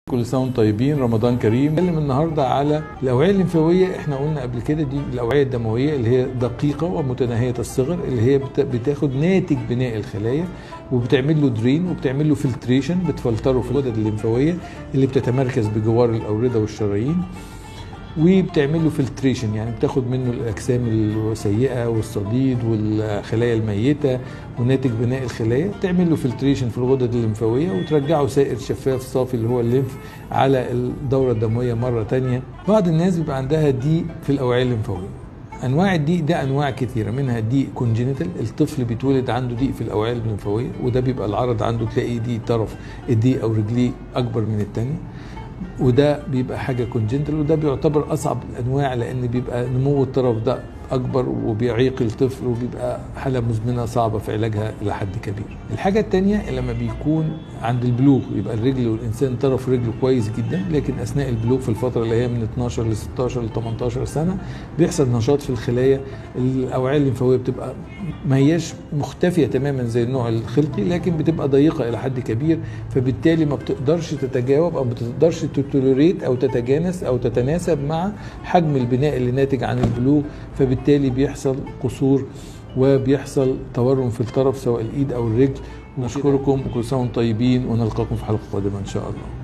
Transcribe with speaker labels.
Speaker 1: كل سنة وانتم طيبين، رمضان كريم. نتكلم النهارده على الأوعية الليمفاوية. احنا قلنا قبل كده دي الأوعية الدموية اللي هي دقيقة ومتناهية الصغر، اللي هي بتاخد ناتج بناء الخلايا وبتعمل له درين وبتعمل له فلتريشن، بتفلتره في الغدد الليمفاوية اللي بتتمركز بجوار الأوردة والشرايين، وبتعمل له فلتريشن يعني بتاخد منه الاجسام السيئه والصديد والخلايا الميته وناتج بناء الخلايا، تعمل له فلتريشن في الغدد الليمفاويه وترجعه سائل شفاف صافي اللي هو الليمف على الدوره الدمويه مره تانية. بعض الناس بيبقى عندها ضيق في الاوعيه الليمفاويه. انواع الضيق ده انواع كثيره، منها ضيق كونجينيتال، الطفل بيتولد عنده ضيق في الاوعيه الليمفاويه، وده بيبقى العرض عنده تلاقي ضيق طرف الضيق او رجليه اكبر من الثانيه، وده بيبقى حاجه كونجنتال، وده بيعتبر اصعب الانواع لان بيبقى نمو الطرف ده اكبر وبيعيق الطفل وبيبقى حاله مزمنه صعبه في علاجها الى حد كبير. الحاجه الثانيه لما بيكون عند البلوغ يبقى الرجل والانسان طرف رجله كويس جدا، لكن اثناء البلوغ في الفتره اللي هي من 12 ل 16 ل 18 سنه بيحصل نشاط في الخلايا، الاوعيه الليمفاويه بتبقى ما هياش مختفيه تماما زي النوع الخلقي، لكن بتبقى ضيقه الى حد كبير، فبالتالي ما بتقدرش تتجاوب او ما بتقدرش تتوليريت او تتجانس او تتناسب مع حجم البناء اللي ناتج عن البلوغ، فبالتالي بيحصل قصور وبيحصل تورم في الطرف سواء الايد او الرجل. نشكركم وكل سنه وانتم طيبين، ونلقاكم في حلقه قادمه ان شاء الله.